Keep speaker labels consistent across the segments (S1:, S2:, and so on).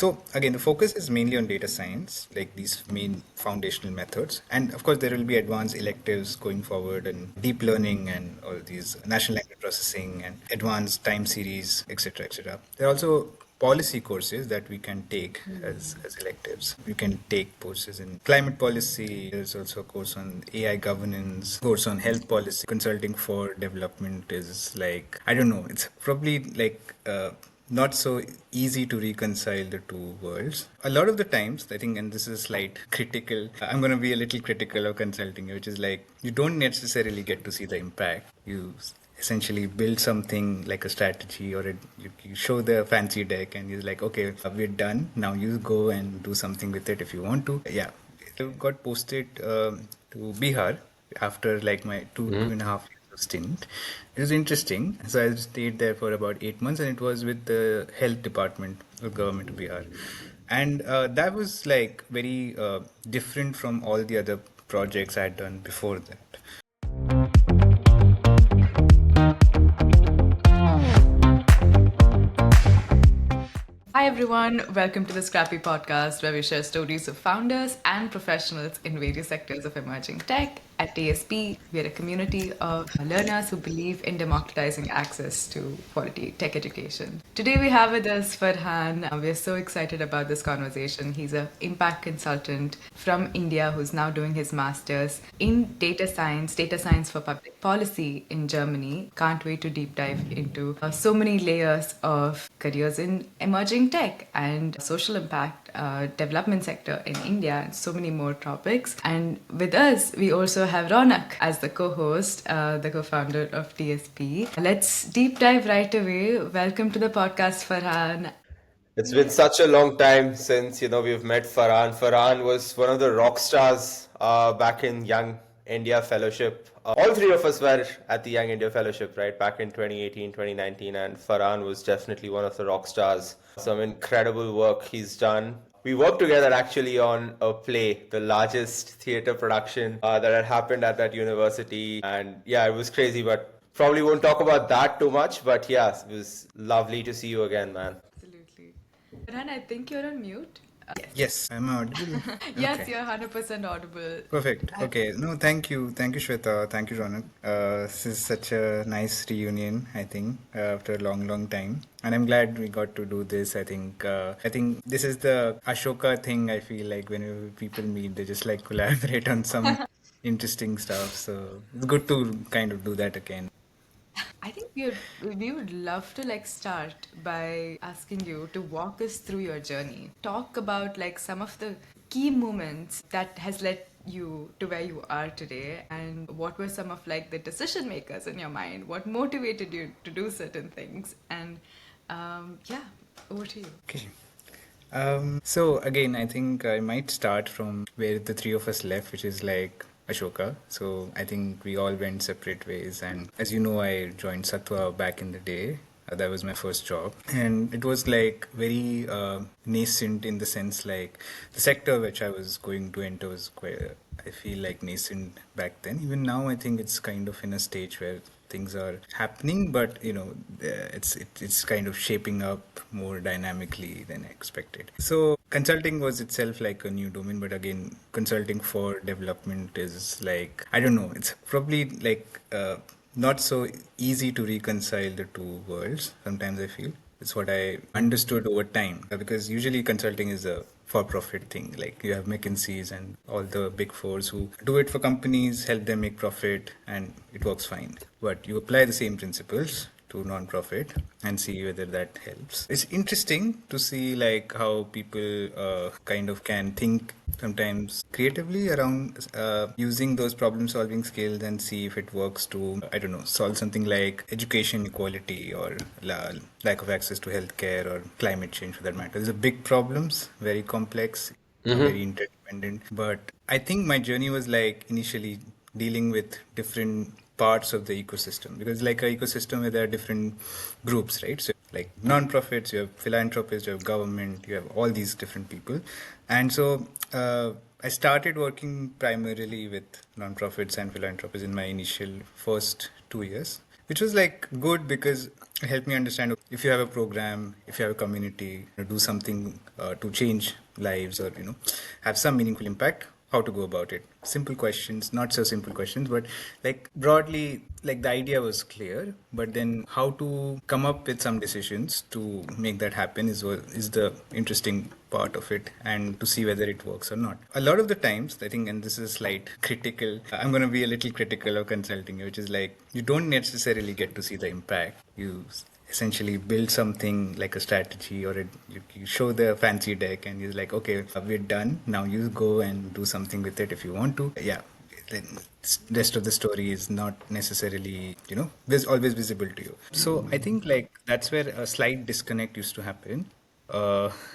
S1: So again, the focus is mainly on data science, like these main foundational methods. And of course, there will be advanced electives going forward and deep learning and all these natural language processing and advanced time series, etc., etc. There are also policy courses that we can take as electives. You can take courses in climate policy. There's also a course on AI governance, course on health policy. Consulting for development is like, I don't know, it's probably like not so easy to reconcile the two worlds. A lot of the times, I think, and this is slight critical, I'm going to be a little critical of consulting, which is like you don't necessarily get to see the impact. You essentially build something like a strategy or you show the fancy deck and you're like, okay, we're done. Now you go and do something with it if you want to. Yeah. It got posted to Bihar after like my two and a half years of stint. It was interesting. So I stayed there for about 8 months, and it was with the health department of government of Bihar, and that was like very different from all the other projects I had done before that.
S2: Hi everyone, welcome to the Scrappy podcast where we share stories of founders and professionals in various sectors of emerging tech. At TSP, we are a community of learners who believe in democratizing access to quality tech education. Today we have with us Farhan. We are so excited about this conversation. He's an impact consultant from India who's now doing his master's in data science for public policy in Germany. Can't wait to deep dive into so many layers of careers in emerging tech and social impact development sector in India and so many more topics. And with us, we also have Ronak as the co-host, the co-founder of TSP. Let's deep dive right away. Welcome to the podcast, Farhan.
S3: It's been such a long time since we've met Farhan. Farhan was one of the rock stars back in Young India Fellowship. All three of us were at the Young India Fellowship, right, back in 2018, 2019, and Farhan was definitely one of the rock stars. Some incredible work he's done. We worked together actually on a play, the largest theater production that had happened at that university, and yeah, it was crazy, but probably won't talk about that too much. But yeah, it was lovely to see you again, man.
S2: Absolutely. Farhan, I think you're on mute.
S1: Yes, I'm audible.
S2: Yes,
S1: Okay.
S2: you're 100% audible.
S1: Perfect. Okay. No, thank you. Thank you, Shweta. Thank you, Ronak. This is such a nice reunion, I think, after a long, long time. And I'm glad we got to do this. I think this is the Ashoka thing. I feel like whenever people meet, they just like collaborate on some interesting stuff. So it's good to kind of do that again.
S2: I think we would love to like start by asking you to walk us through your journey. Talk about like some of the key moments that has led you to where you are today, and what were some of like the decision makers in your mind? What motivated you to do certain things? And yeah, over to you.
S1: Okay. So again, I think I might start from where the three of us left, which is like Ashoka. So I think we all went separate ways, and as you know, I joined Satwa back in the day. That was my first job, and it was like very nascent in the sense like the sector which I was going to enter was quite, I feel like nascent back then. Even now, I think it's kind of in a stage where things are happening, but it's kind of shaping up more dynamically than expected. So consulting was itself like a new domain, but again, consulting for development is like, I don't know, it's probably like not so easy to reconcile the two worlds. Sometimes I feel it's what I understood over time, because usually consulting is a for-profit thing. Like you have McKinsey's and all the big fours who do it for companies, help them make profit, and it works fine. But you apply the same principles to non-profit and see whether that helps. It's interesting to see like how people kind of can think sometimes creatively around using those problem-solving skills and see if it works to, I don't know, solve something like education equality or lack of access to healthcare or climate change for that matter. These are big problems, very complex, very interdependent. But I think my journey was like initially dealing with different parts of the ecosystem, because like an ecosystem where there are different groups, right? So like non-profits, you have philanthropists, you have government, you have all these different people. And so I started working primarily with non-profits and philanthropists in my initial first 2 years. which was like good because it helped me understand if you have a program, if you have a community, do something to change lives or have some meaningful impact, how to go about it. Simple questions, not so simple questions, but like broadly, like the idea was clear, but then how to come up with some decisions to make that happen is the interesting part of it, and to see whether it works or not. A lot of the times, I think, and this is slight critical, I'm going to be a little critical of consulting, which is like you don't necessarily get to see the impact. You essentially build something like a strategy, or you show the fancy deck and you're like, okay, we're done. Now you go and do something with it if you want to. Yeah. Then rest of the story is not necessarily, always visible to you. So I think like that's where a slight disconnect used to happen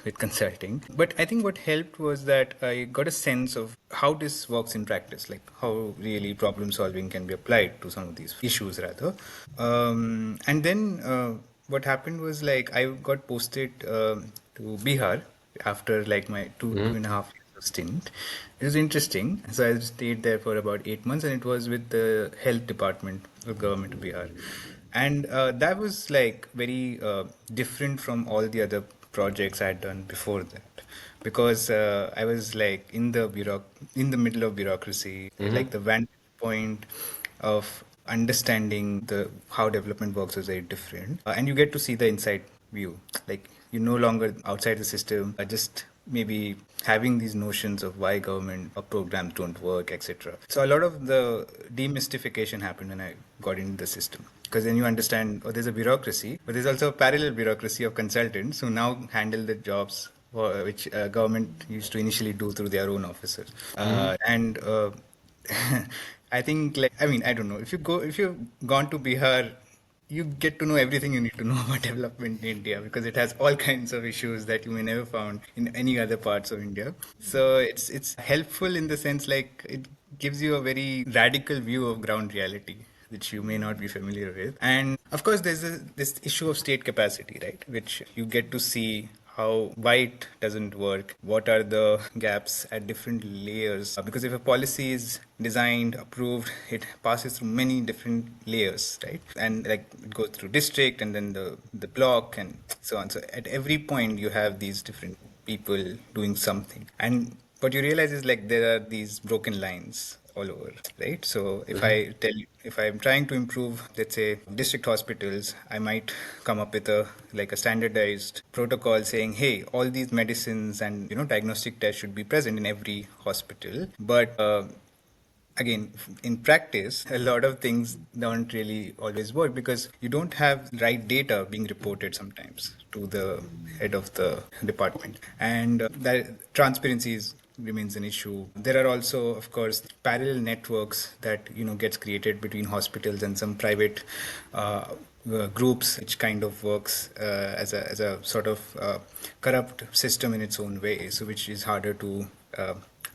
S1: with consulting. But I think what helped was that I got a sense of how this works in practice, like how really problem solving can be applied to some of these issues, rather. And then what happened was like I got posted to Bihar after like my two and a half years of stint. It was interesting. So I stayed there for about 8 months, and it was with the health department of government of Bihar. And that was like very different from all the other projects I had done before that, because I was like in the middle of bureaucracy, like the vantage point of understanding the how development works is very different, and you get to see the inside view. Like you're no longer outside the system, just maybe having these notions of why government or programs don't work, etc. So a lot of the demystification happened when I got into the system, because then you understand, oh, there's a bureaucracy, but there's also a parallel bureaucracy of consultants who now handle the jobs which government used to initially do through their own officers. And I think, like, I mean, I don't know. If you've gone to Bihar, you get to know everything you need to know about development in India, because it has all kinds of issues that you may never found in any other parts of India. So it's helpful in the sense like it gives you a very radical view of ground reality, which you may not be familiar with. And of course, there's this issue of state capacity, right? Which you get to see how why it doesn't work, what are the gaps at different layers. Because if a policy is designed, approved, it passes through many different layers, right? And like it goes through district and then the block and so on. So at every point you have these different people doing something. And what you realize is like there are these broken lines all over, right? So if I'm trying to improve, let's say, district hospitals, I might come up with a standardized protocol saying, hey, all these medicines and diagnostic tests should be present in every hospital. But again, in practice, a lot of things don't really always work because you don't have right data being reported sometimes to the head of the department, and that remains an issue. There are also, of course, parallel networks that gets created between hospitals and some private groups, which kind of works as a sort of corrupt system in its own way, so which is harder to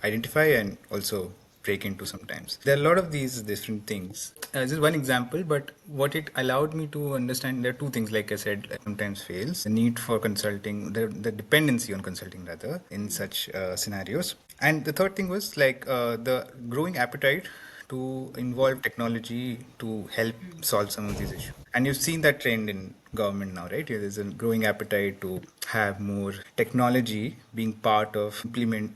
S1: identify and also break into sometimes. There are a lot of these different things. This is one example, but what it allowed me to understand, there are two things, like I said, sometimes fails. The need for consulting, the dependency on consulting rather, in such scenarios. And the third thing was like the growing appetite to involve technology to help solve some of these issues. And you've seen that trend in government now, right? There's a growing appetite to have more technology being part of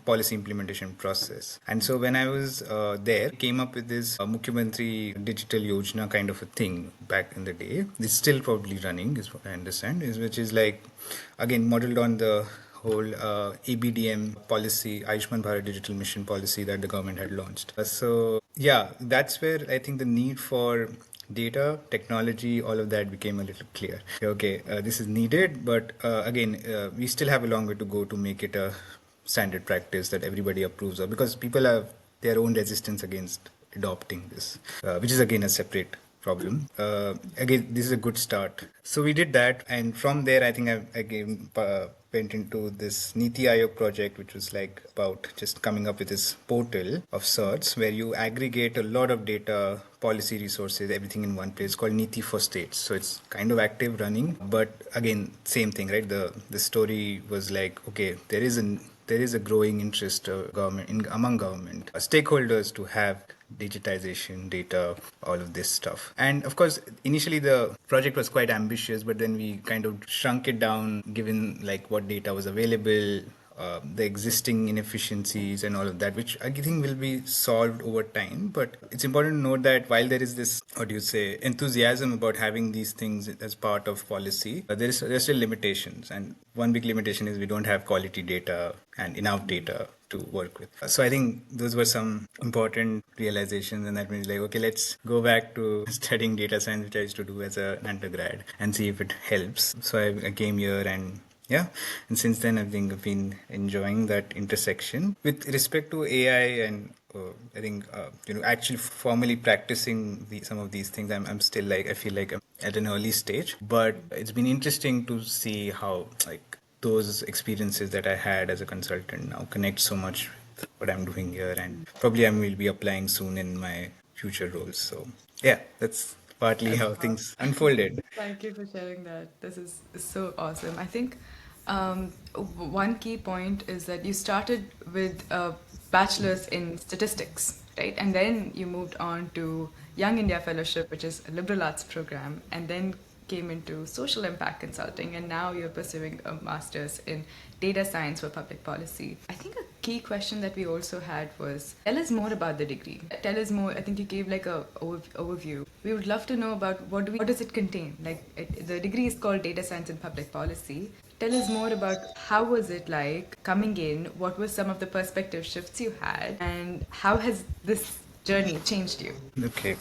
S1: policy implementation process. And so when I was there, came up with this Mukhyamantri Digital Yojana kind of a thing back in the day. It's still probably running, is what I understand, which is like, again, modeled on the whole ABDM policy, Ayushman Bharat Digital Mission policy that the government had launched. So, yeah, that's where I think the need for data, technology, all of that became a little clear. Okay, this is needed, but again, we still have a long way to go to make it a standard practice that everybody approves of, because people have their own resistance against adopting this, which is again a separate problem. Again, this is a good start. So we did that, and from there, I think I again went into this Niti Aayog project, which was like about just coming up with this portal of sorts where you aggregate a lot of data, policy resources, everything in one place, called Niti for States. So it's kind of active running, but again, same thing, right? The story was like, okay, there is a there is a growing interest among government stakeholders to have digitization, data, all of this stuff. And of course, initially the project was quite ambitious, but then we kind of shrunk it down given like what data was available, the existing inefficiencies and all of that, which I think will be solved over time. But it's important to note that while there is this, what do you say, enthusiasm about having these things as part of policy, there's still limitations. And one big limitation is we don't have quality data and enough data to work with. So I think those were some important realizations, and that means like, okay, let's go back to studying data science, which I used to do as an undergrad, and see if it helps. So I came here and yeah, and since then I think I've been enjoying that intersection with respect to AI and I think actually formally practicing some of these things. I'm still like I feel like I'm at an early stage, but it's been interesting to see how like those experiences that I had as a consultant now connect so much with what I'm doing here, and probably I will be applying soon in my future roles. So yeah, that's partly
S2: That's
S1: how
S2: awesome.
S1: things unfolded.
S2: Thank you for sharing that. This is so awesome. I think one key point is that you started with a bachelor's in statistics, right? And then you moved on to Young India Fellowship, which is a liberal arts program, and then came into social impact consulting, and now you're pursuing a master's in data science for public policy. I think a key question that we also had was tell us more about the degree. Tell us more. I think you gave like a overview. We would love to know about what does it contain. Like the degree is called data science and public policy. Tell us more about how was it like coming in, what were some of the perspective shifts you had, and how has this journey changed you,
S1: Okay.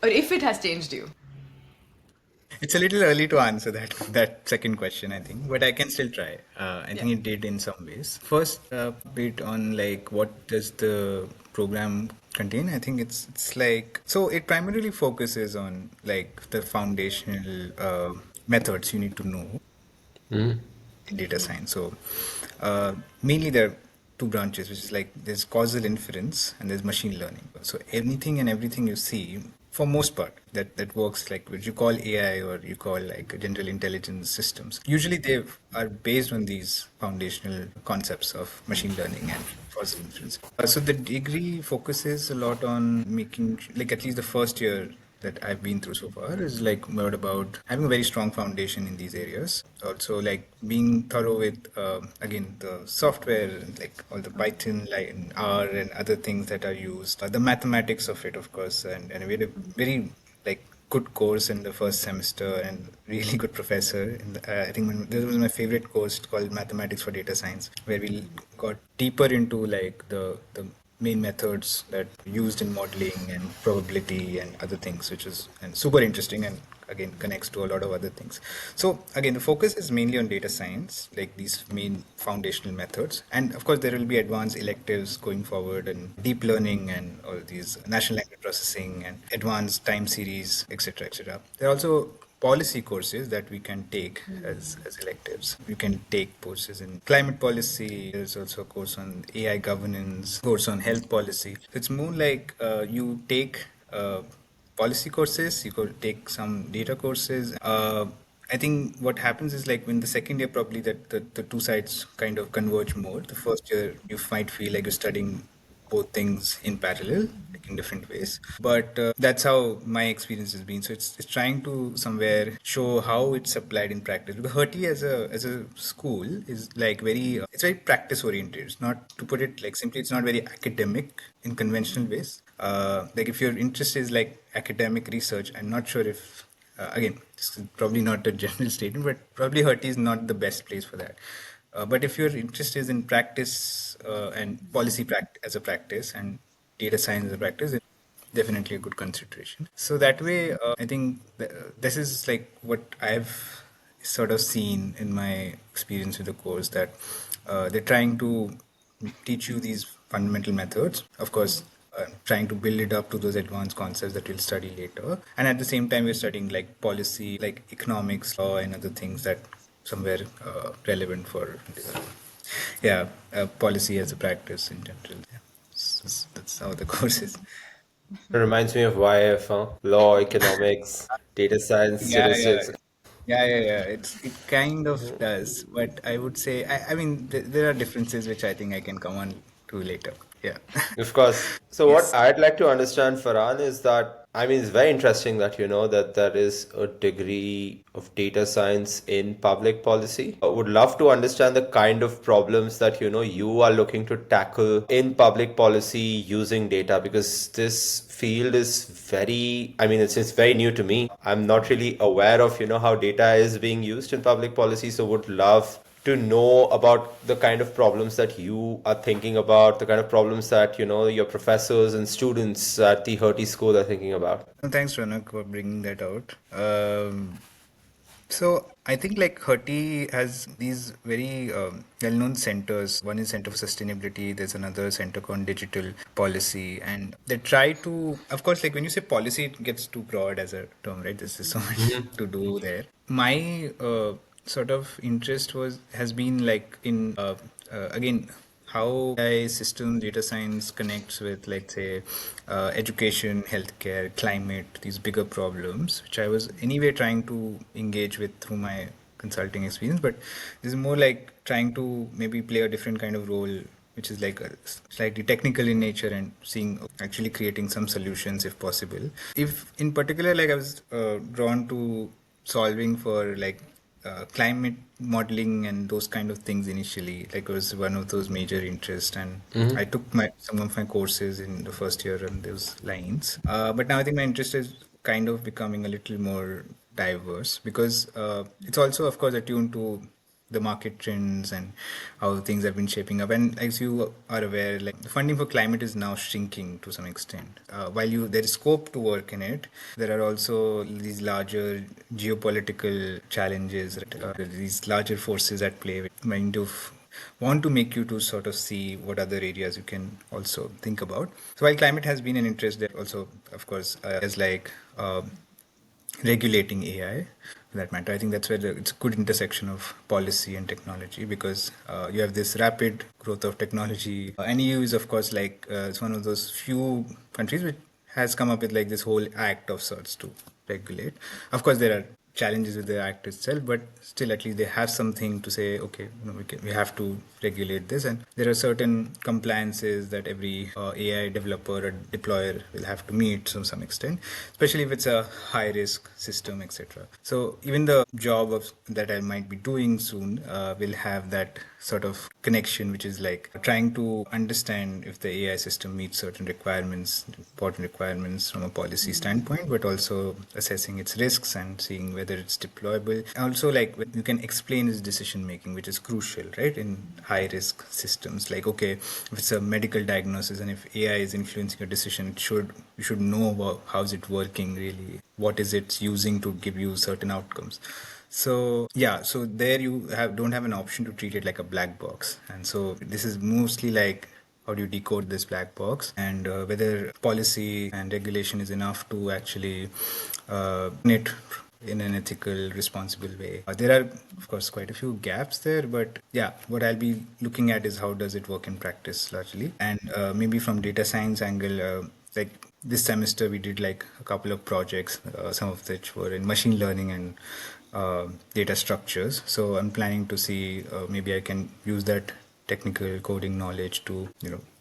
S2: or if it has changed you.
S1: It's a little early to answer that second question, I think, but I can still try. I
S2: Yeah.
S1: think it did in some ways. First, bit on like what does the program contain? I think it's like so. It primarily focuses on like the foundational methods you need to know in data science. So mainly there are two branches, which is like there's causal inference and there's machine learning. So anything and everything you see, for most part, that works like what you call AI or you call like general intelligence systems. Usually they are based on these foundational concepts of machine learning and causal inference. So the degree focuses a lot on making like at least the first year that I've been through so far is like more about having a very strong foundation in these areas. Also, like being thorough with again the software, like all the Python, like and R and other things that are used. The mathematics of it, of course, and we had a very like good course in the first semester and really good professor. I think this was my favorite course called Mathematics for Data Science, where we got deeper into like the main methods that used in modeling and probability and other things, which is and super interesting and again connects to a lot of other things. So again, the focus is mainly on data science, like these main foundational methods, and of course there will be advanced electives going forward and deep learning and all these natural language processing and advanced time series, etc., etc. There are also policy courses that we can take as electives. You can take courses in climate policy. There's also a course on AI governance, course on health policy. So it's more like you take policy courses, you could take some data courses. I think what happens is like in the second year, probably that the two sides kind of converge more. The first year, you might feel like you're studying both things in parallel, like in different ways. But that's how my experience has been. So it's trying to somewhere show how it's applied in practice. Because Hertie as a school is like very it's very practice oriented. It's not, to put it like simply, it's not very academic in conventional ways. Like if your interest is like academic research, I'm not sure if again, this is probably not a general statement, but probably Hertie is not the best place for that. But if your interest is in practice and policy as a practice and data science as a practice, it's definitely a good consideration. So that way, I think this is like what I've sort of seen in my experience with the course, that they're trying to teach you these fundamental methods. Of course, trying to build it up to those advanced concepts that we'll study later. And at the same time, we're studying like policy, like economics, law, and other things that somewhere relevant for policy as a practice in general. Yeah. That's how the course is.
S3: It reminds me of YF, huh? Law, economics, data science,
S1: Yeah, yeah.
S3: statistics.
S1: Yeah. It kind of does, but I would say I mean there are differences which I think I can come on to later. Yeah.
S3: Of course. So what
S1: Yes.
S3: I'd like to understand, Farhan, is that I mean it's very interesting that you know that there is a degree of data science in public policy. I would love to understand the kind of problems that you know you are looking to tackle in public policy using data because this field is very I mean it's very new to me. I'm not really aware of you know how data is being used in public policy, so would love to know about the kind of problems that you are thinking about, the kind of problems that you know your professors and students at the Hertie School are thinking about.
S1: Thanks, Ronak, for bringing that out. So I think like Hertie has these very well-known centers. One is Center for Sustainability. There's another center called Digital Policy, and they try to, of course, like when you say policy, it gets too broad as a term, right? There's just so much to do there. My sort of interest has been like in again how AI system data science connects with, like, say, education, healthcare, climate, these bigger problems, which I was anyway trying to engage with through my consulting experience. But this is more like trying to maybe play a different kind of role, which is like slightly technical in nature and seeing actually creating some solutions if possible. If in particular, like I was drawn to solving for like climate modeling and those kind of things initially, like was one of those major interests, and I took some of my courses in the first year on those lines, but now I think my interest is kind of becoming a little more diverse because it's also of course attuned to the market trends and how things have been shaping up. And as you are aware, like the funding for climate is now shrinking to some extent. While there is scope to work in it, there are also these larger geopolitical challenges, these larger forces at play, which kind of want to make you to sort of see what other areas you can also think about. So while climate has been an interest, there also, of course, as like regulating AI for that matter. I think that's where it's a good intersection of policy and technology because you have this rapid growth of technology. And EU is, of course, like it's one of those few countries which has come up with like this whole act of sorts to regulate. Of course, there are challenges with the act itself, but still at least they have something to say, okay, we have to regulate this. And there are certain compliances that every AI developer or deployer will have to meet to some extent, especially if it's a high risk system, etc. So even the job of that I might be doing soon will have that sort of connection, which is like trying to understand if the AI system meets certain requirements, important requirements from a policy standpoint, but also assessing its risks and seeing whether it's deployable. Also, like you can explain its decision making, which is crucial, right, in high risk systems. Like, okay, if it's a medical diagnosis and if AI is influencing your decision, you should know about how's it working really, what is it using to give you certain outcomes. So yeah, so there you don't have an option to treat it like a black box, and so this is mostly like how do you decode this black box and whether policy and regulation is enough to actually it in an ethical, responsible way. There are, of course, quite a few gaps there, but yeah, what I'll be looking at is how does it work in practice largely, and maybe from data science angle, like this semester we did like a couple of projects, some of which were in machine learning and data structures. So I'm planning to see maybe I can use that technical coding knowledge to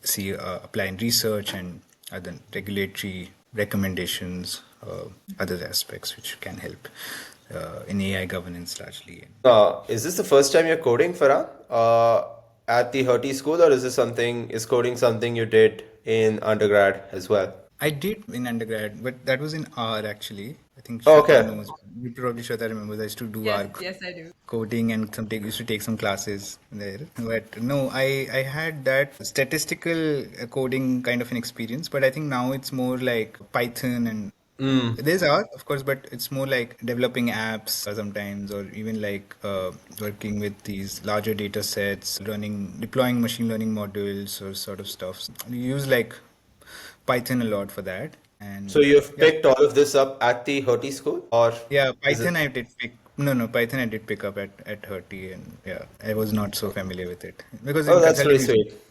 S1: see apply in research and other regulatory recommendations, other aspects which can help in AI governance largely.
S3: Is this the first time you're coding, Farhan? At the Hertie School, or is this something, is coding something you did in undergrad as well?
S1: I did in undergrad, but that was in R actually. I think
S3: Oh,
S1: Shweta
S3: okay.
S1: knows. You probably Shweta remembers. I used to do
S2: Yes,
S1: R
S2: yes, I do.
S1: coding and used to take some classes there. But no, I had that statistical coding kind of an experience. But I think now it's more like Python and there's R, of course, but it's more like developing apps sometimes, or even like working with these larger data sets, deploying machine learning models or sort of stuff. We use like Python a lot for that.
S3: So
S1: And
S3: you've
S1: yeah,
S3: picked all of this up at the Hertie School, or
S1: yeah,
S3: is it?
S1: Python I did pick. No, Python I did pick up at Hertie, and yeah, I was not so familiar with it because
S3: Oh,
S1: in
S3: that's pretty
S1: consulting,
S3: sweet.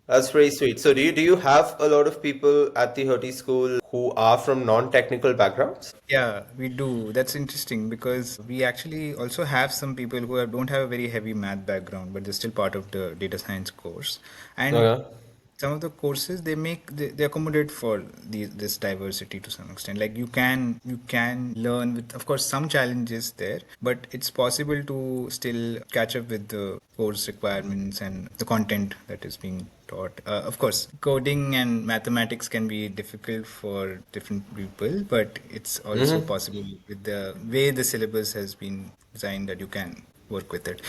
S3: That's very sweet. So do you have a lot of people at the Hertie school who are from non-technical backgrounds?
S1: Yeah, we do. That's interesting because we actually also have some people who don't have a very heavy math background, but they're still part of the data science course. And
S3: Okay.
S1: some of the courses they accommodate for this diversity to some extent. Like you can learn with, of course, some challenges there, but it's possible to still catch up with the course requirements and the content that is being taught. Of course, coding and mathematics can be difficult for different people, but it's also possible with the way the syllabus has been designed that you can work with it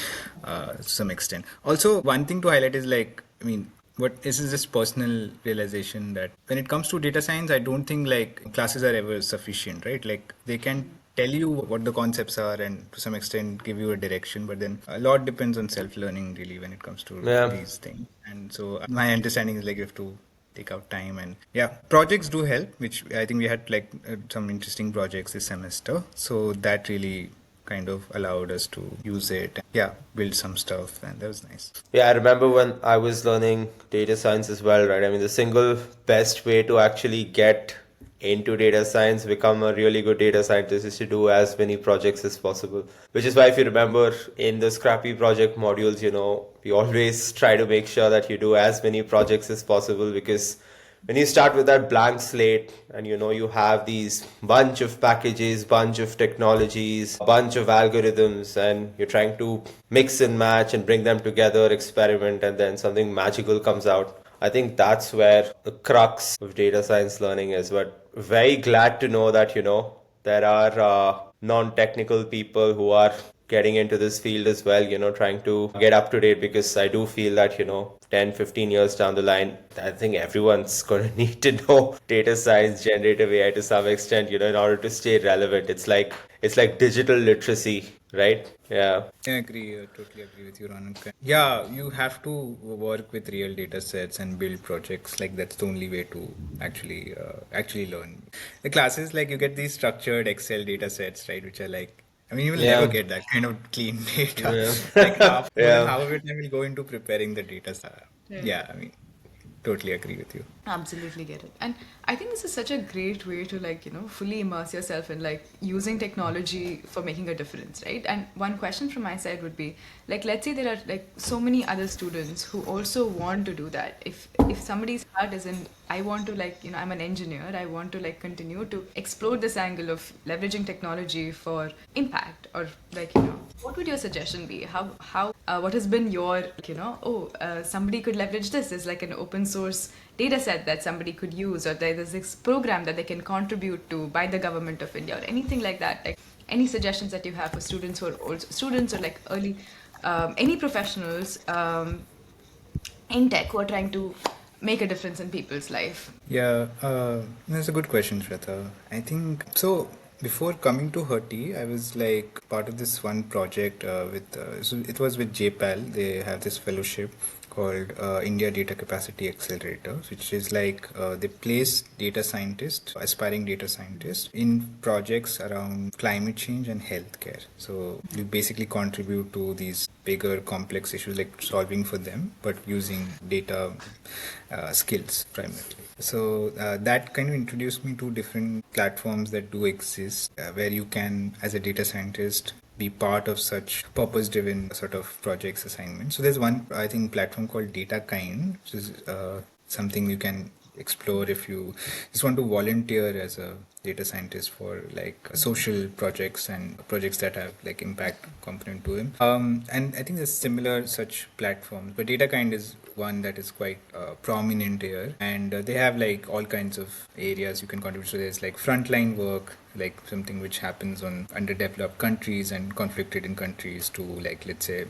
S1: to some extent. Also, one thing to highlight is like, I mean, what this is just personal realization that when it comes to data science, I don't think like classes are ever sufficient, right? Like they can tell you what the concepts are and to some extent give you a direction, but then a lot depends on self-learning really when it comes to
S3: Yeah.
S1: these things. And so my understanding is like you have to take out time, and yeah, projects do help, which I think we had like some interesting projects this semester, so that really kind of allowed us to use it, yeah, build some stuff, and that was nice.
S3: Yeah, I remember when I was learning data science as well, right? I mean, the single best way to actually get into data science, become a really good data scientist, is to do as many projects as possible. Which is why, if you remember in the Scrappy project modules, we always try to make sure that you do as many projects as possible, because when you start with that blank slate and you have these bunch of packages, bunch of technologies, bunch of algorithms, and you're trying to mix and match and bring them together, experiment, and then something magical comes out. I think that's where the crux of data science learning is. But very glad to know that there are non-technical people who are getting into this field as well, trying to get up to date, because I do feel that 10, 15 years down the line, I think everyone's going to need to know data science, generative AI to some extent, in order to stay relevant. It's like digital literacy, right? Yeah.
S1: I agree, totally agree with you, Ronak. Yeah, you have to work with real data sets and build projects. Like that's the only way to actually learn. The classes, like you get these structured Excel data sets, right? Which are like, I mean, you will never
S3: Yeah.
S1: get that kind of clean data.
S3: Yeah.
S1: Like half, more than
S3: Yeah.
S1: half of it time will go into preparing the data.
S2: Right.
S1: Yeah, I mean, totally agree with you.
S2: Absolutely get it. And I think this is such a great way to fully immerse yourself in like using technology for making a difference, right? And one question from my side would be like, let's say there are like so many other students who also want to do that. If somebody's heart is in, I want to like, I'm an engineer, I want to like continue to explore this angle of leveraging technology for impact, or like, what would your suggestion be? What has been your, somebody could leverage this as like an open source data set that somebody could use, or there's this program that they can contribute to by the government of India, or anything like that. Like any suggestions that you have for students who are also students, or like early, any professionals in tech who are trying to make a difference in people's life?
S1: Yeah, that's a good question, Shweta. I think so. Before coming to Hertie, I was like part of this one project so it was with JPAL. They have this fellowship called India Data Capacity Accelerator, which is like they place data scientists, aspiring data scientists, in projects around climate change and healthcare. So you basically contribute to these bigger complex issues like solving for them, but using data skills primarily. So that kind of introduced me to different platforms that do exist, where you can, as a data scientist, be part of such purpose-driven sort of projects assignments. So there's one, I think, platform called DataKind, which is something you can explore if you just want to volunteer as a data scientist for like social projects and projects that have like impact component to them. And I think there's similar such platforms, but DataKind is one that is quite prominent here, and they have like all kinds of areas you can contribute. So there's like frontline work, like something which happens on underdeveloped countries and conflicted in countries, to like, let's say,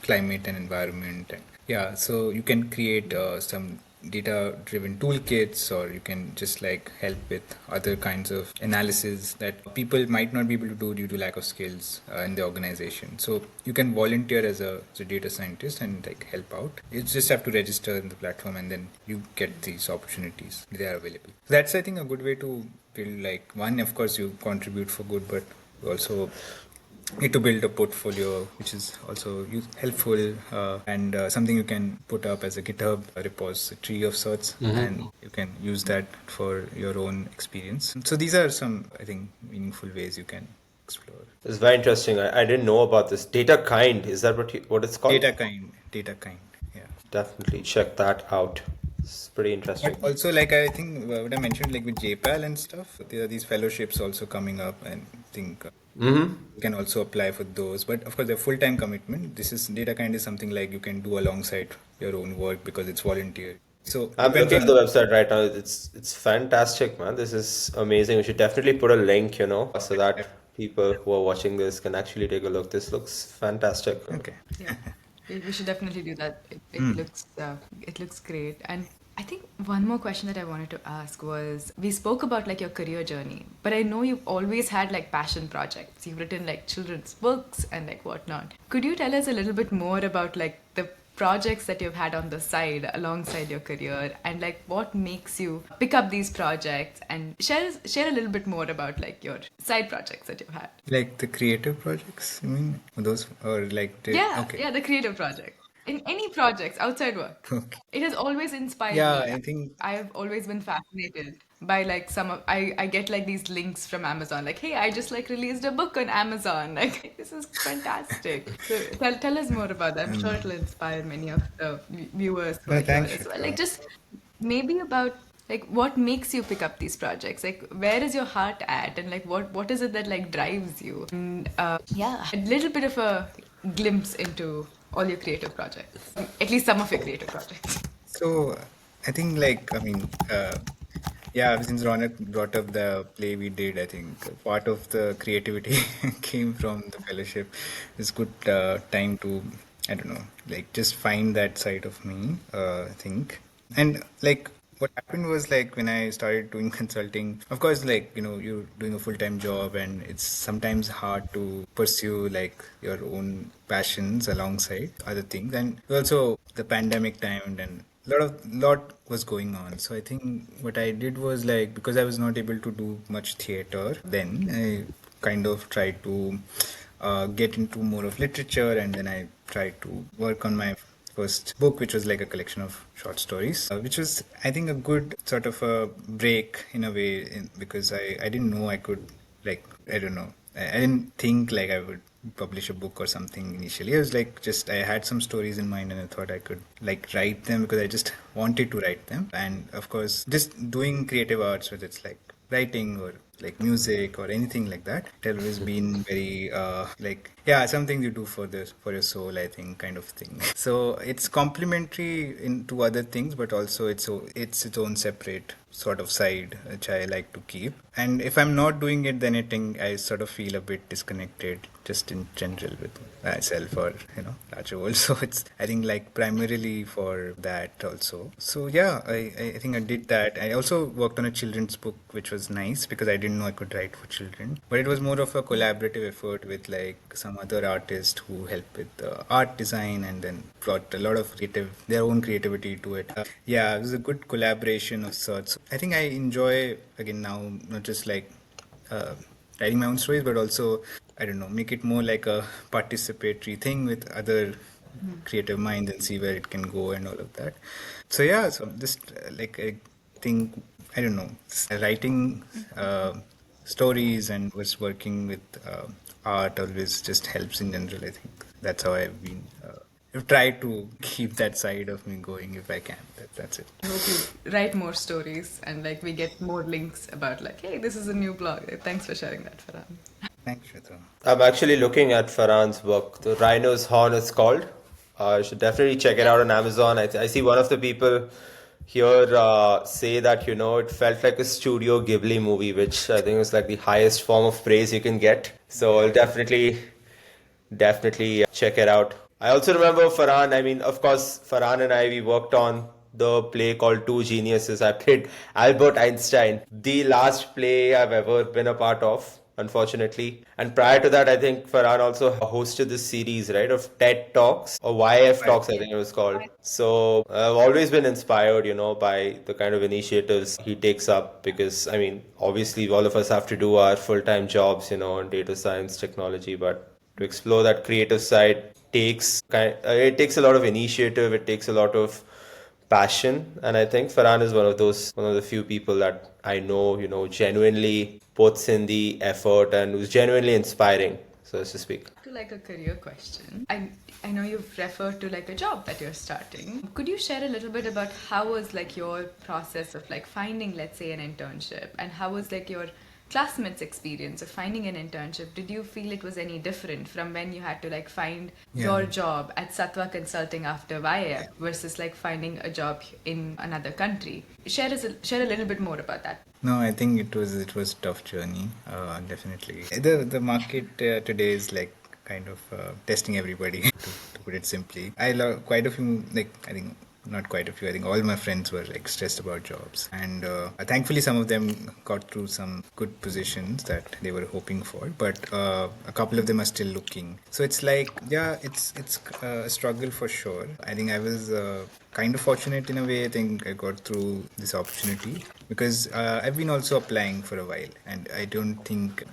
S1: climate and environment. And yeah, so you can create some data driven toolkits, or you can just like help with other kinds of analysis that people might not be able to do due to lack of skills in the organization. So you can volunteer as a data scientist and like help out. You just have to register in the platform, and then you get these opportunities, they are available. That's, I think, a good way to feel like, one, of course, you contribute for good, but you also need to build a portfolio, which is also helpful and something you can put up as a GitHub repository of sorts, and you can use that for your own experience. So these are some, I think, meaningful ways you can explore.
S3: It's very interesting. I didn't know about this. Data kind, is that what it's called?
S1: Data kind, yeah.
S3: Definitely check that out. It's pretty
S1: But
S3: interesting.
S1: also, like I think what I mentioned, like with JPAL and stuff, there are these fellowships also coming up, and I think you can also apply for those. But of course, they're full-time commitment. This is data kind is something like you can do alongside your own work because it's volunteer. So
S3: I'm looking at the
S1: depending,
S3: website right now. It's fantastic, man. This is amazing. We should definitely put a link, so that people who are watching this can actually take a look. This looks fantastic.
S1: okay.
S2: Yeah, we should definitely do that. It looks great. And I think one more question that I wanted to ask was, we spoke about like your career journey, but I know you've always had like passion projects. You've written like children's books and like whatnot. Could you tell us a little bit more about like the projects that you've had on the side alongside your career, and like what makes you pick up these projects, and share a little bit more about like your side projects that you've had?
S1: Like the creative projects, you mean? Those or like
S2: Yeah,
S1: okay.
S2: yeah, the creative project. In any projects outside work.
S1: Okay.
S2: It has always inspired
S1: Yeah,
S2: me.
S1: I think
S2: I've always been fascinated by like I get like these links from Amazon, like, hey, I just like released a book on Amazon. Like, this is fantastic. So tell us more about that. I'm sure it'll inspire many of the viewers who
S1: no,
S2: are here
S1: thanks,
S2: as well. Like,
S1: Shweta.
S2: just maybe about like what makes you pick up these projects, like where is your heart at, and like what is it that like drives you, and yeah, a little bit of a glimpse into all your creative projects, at least some of your creative projects.
S1: So I think like I mean yeah, since Ronak brought up the play we did, I think part of the creativity came from the fellowship. It's good time to I don't know like just find that side of me. I think and like what happened was like when I started doing consulting, of course, like you're doing a full-time job and it's sometimes hard to pursue like your own passions alongside other things, and also the pandemic time and lot was going on. So I think what I did was like because I was not able to do much theater then, I kind of tried to get into more of literature, and then I tried to work on my first book, which was like a collection of short stories, which was I think a good sort of a break in a way, because I didn't know I could like I don't know I didn't think like I would publish a book or something initially. I was like just I had some stories in mind and I thought I could like write them because I just wanted to write them. And of course just doing creative arts, whether it's like writing or like music or anything like that, it always been very like yeah, something you do for this for your soul, I think, kind of thing. So it's complementary into other things, but also it's its own separate sort of side which I like to keep. And if I'm not doing it, then I sort of feel a bit disconnected just in general with myself or larger world. So it's I think like primarily for that also. So yeah, I think I did that. I also worked on a children's book, which was nice because I didn't know I could write for children. But it was more of a collaborative effort with like some other artist who helped with art design and then brought a lot of their own creativity to it. Yeah, it was a good collaboration of sorts. I think I enjoy again now not just like uh, writing my own stories, but also I don't know, make it more like a participatory thing with other creative minds and see where it can go and all of that. So yeah, so just like I think I don't know, writing stories and was working with art always just helps in general. I think that's how I've been. I've tried to keep that side of me going if I can. That's it.
S2: I hope you write more stories and like we get more links about like, hey, this is a new blog. Thanks for sharing that, Farhan.
S1: Thanks, Shweta.
S3: I'm actually looking at Farhan's book. The Rhino's Horn it's called. You should definitely check it
S2: Yeah.
S3: out on Amazon. I see one of the people here say that, it felt like a Studio Ghibli movie, which I think is like the highest form of praise you can get. So I'll definitely check it out. I also remember Farhan. I mean, of course, Farhan and I, we worked on the play called Two Geniuses. I played Albert Einstein, the last play I've ever been a part of, unfortunately. And prior to that, I think Farhan also hosted this series, right, of TED Talks or YF
S1: Right.
S3: Talks, I think it was called. So I've always been inspired, by the kind of initiatives he takes up because, I mean, obviously all of us have to do our full-time jobs, in data science, technology, but to explore that creative side it takes a lot of initiative, it takes a lot of passion, and I think Farhan is one of the few people that I know, genuinely puts in the effort and who's genuinely inspiring, so to speak.
S2: To like a career question, I know you've referred to like a job that you're starting. Could you share a little bit about how was like your process of like finding, let's say, an internship, and how was like your classmates' experience of finding an internship? Did you feel it was any different from when you had to like find
S1: Yeah.
S2: your job at Satwa Consulting after YF versus like finding a job in another country? Share a little bit more about that.
S1: No, I think it was a tough journey. Definitely, the market today is like kind of testing everybody to put it simply. I love quite a few, like I think not quite a few. I think all my friends were like stressed about jobs, and thankfully some of them got through some good positions that they were hoping for. But a couple of them are still looking. So it's like, yeah, it's a struggle for sure. I think I was kind of fortunate in a way. I think I got through this opportunity because I've been also applying for a while, and I don't think,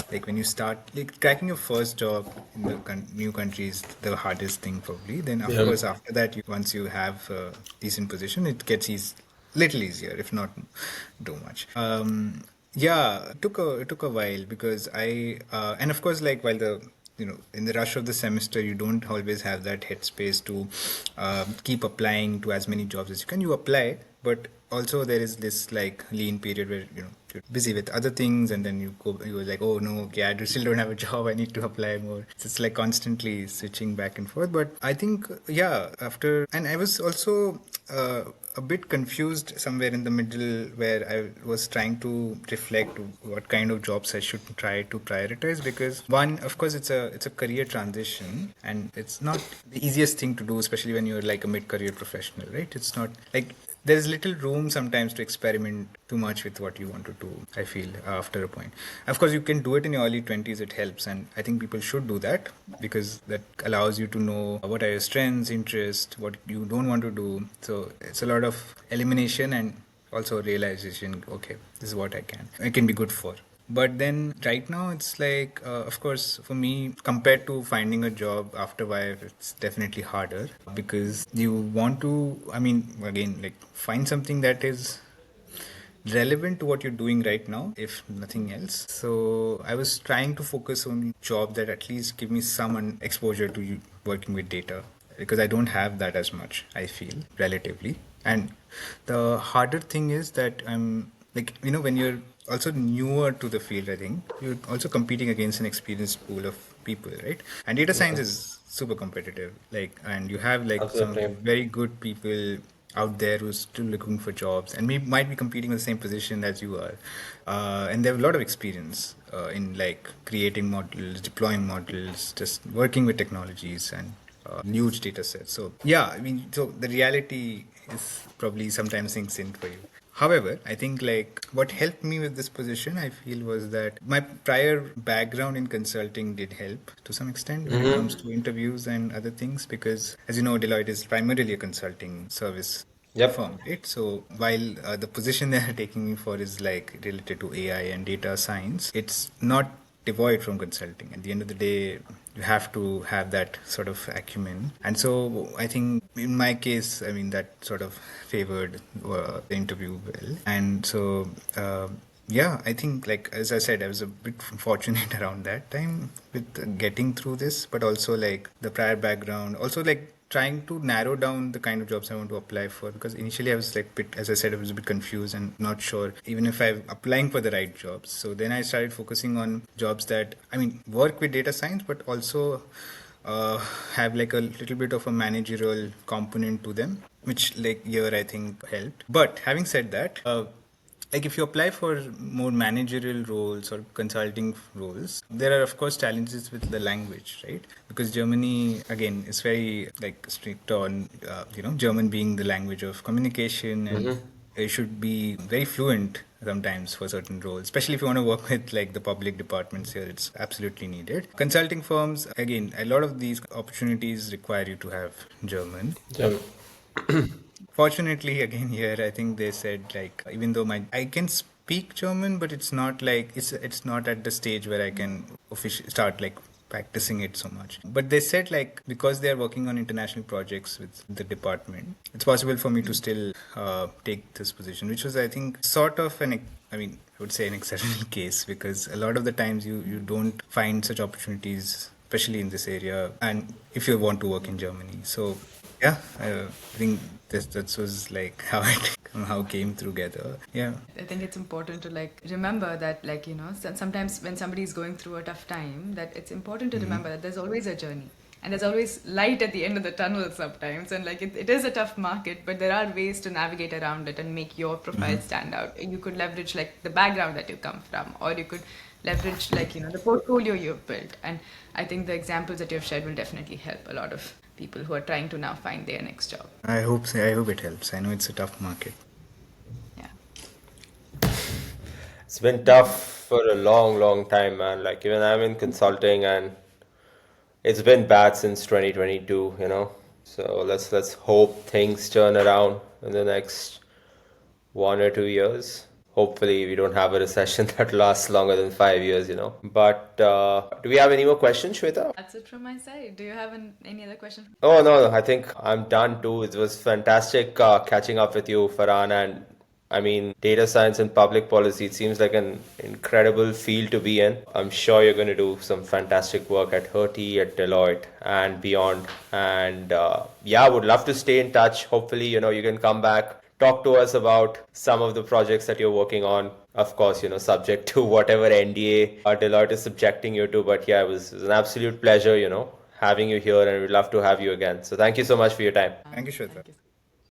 S1: like when you start like cracking your first job in the new country is the hardest thing probably. Then of
S3: Yeah.
S1: course after that, once you have a decent position, it gets little easier, if not too much. Yeah, it took a while because and of course, like while the in the rush of the semester, you don't always have that headspace to keep applying to as many jobs as you can. You apply, but also there is this like lean period where you're busy with other things, and then you're like, oh no, okay, still don't have a job, I need to apply more. So it's like constantly switching back and forth. But I think, yeah, after, and I was also a bit confused somewhere in the middle where I was trying to reflect what kind of jobs I should try to prioritize, because one, of course, it's a career transition, and it's not the easiest thing to do, especially when you're like a mid-career professional, right? It's not like there's little room sometimes to experiment too much with what you want to do, I feel, after a point. Of course, you can do it in your early 20s, it helps, and I think people should do that because that allows you to know what are your strengths, interests, what you don't want to do. So it's a lot of elimination and also realization, okay, this is what I can be good for. But then right now it's like, of course, for me, compared to finding a job after YF, it's definitely harder because you want to, I mean, again, like find something that is relevant to what you're doing right now, if nothing else. So I was trying to focus on job that at least give me some exposure to working with data, because I don't have that as much, I feel, relatively. And the harder thing is that I'm like, when you're also newer to the field, I think you're also competing against an experienced pool of people, right? And data science is super competitive, like, and you have like some
S3: Absolutely.
S1: very good people out there who's still looking for jobs and might be competing with the same position as you are, and they have a lot of experience in like creating models, deploying models, just working with technologies and huge data sets. So yeah, I mean, so the reality is probably sometimes sinks in for you. However, I think like what helped me with this position, I feel, was that my prior background in consulting did help to some extent when it comes to interviews and other things, because as you know, Deloitte is primarily a consulting service
S3: Yep.
S1: firm, right? So while the position they are taking me for is like related to AI and data science, it's not devoid from consulting. At the end of the day, you have to have that sort of acumen. And so I think in my case, I mean, that sort of favored the interview well. And so, yeah, I think, like, as I said, I was a bit fortunate around that time with getting through this, but also like the prior background, also like trying to narrow down the kind of jobs I want to apply for, because initially I was like bit, as I said, I was a bit confused and not sure even if I'm applying for the right jobs. So then I started focusing on jobs that, I mean, work with data science but also uh, have like a little bit of a managerial component to them, which like here I think helped. But having said that, like if you apply for more managerial roles or consulting roles, there are of course challenges with the language, right? Because Germany again is very like strict on German being the language of communication, and it should be very fluent sometimes for certain roles, especially if you want to work with like the public departments. Here it's absolutely needed. Consulting firms, again, a lot of these opportunities require you to have German.
S3: Yep.
S1: Fortunately, again here, I think they said like even though my I can speak German, but it's not like it's not at the stage where I can officially start like practicing it so much. But they said like because they are working on international projects with the department, it's possible for me to still take this position, which was I think sort of I mean I would say an exceptional case because a lot of the times you don't find such opportunities, especially in this area, and if you want to work in Germany. So yeah, I think that was like how it how came together. Yeah.
S2: I think it's important to like remember that like sometimes when somebody is going through a tough time, that it's important to remember that there's always a journey and there's always light at the end of the tunnel sometimes, and like it is a tough market, but there are ways to navigate around it and make your profile stand out. You could leverage like the background that you come from, or you could leverage like the portfolio you've built. And I think the examples that you've shared will definitely help a lot of people who are trying to now find their next job.
S1: I hope so. I hope it helps. I know it's a tough market.
S2: Yeah.
S3: It's been tough for a long, long time, man. Like even I'm in consulting and it's been bad since 2022, you know. So let's hope things turn around in the next 1 or 2 years. Hopefully, we don't have a recession that lasts longer than 5 years, you know. But do we have any more questions, Shweta?
S2: That's it from my side. Do you have any other questions?
S3: Oh, no, I think I'm done too. It was fantastic catching up with you, Farhan. And I mean, data science and public policy, it seems like an incredible field to be in. I'm sure you're going to do some fantastic work at Hertie, at Deloitte, and beyond. And yeah, would love to stay in touch. Hopefully, you can come back, talk to us about some of the projects that you're working on. Of course, subject to whatever NDA Deloitte is subjecting you to. But yeah, it was an absolute pleasure, having you here, and we'd love to have you again. So thank you so much for your time.
S1: Thank you, Shweta.
S2: Thank you.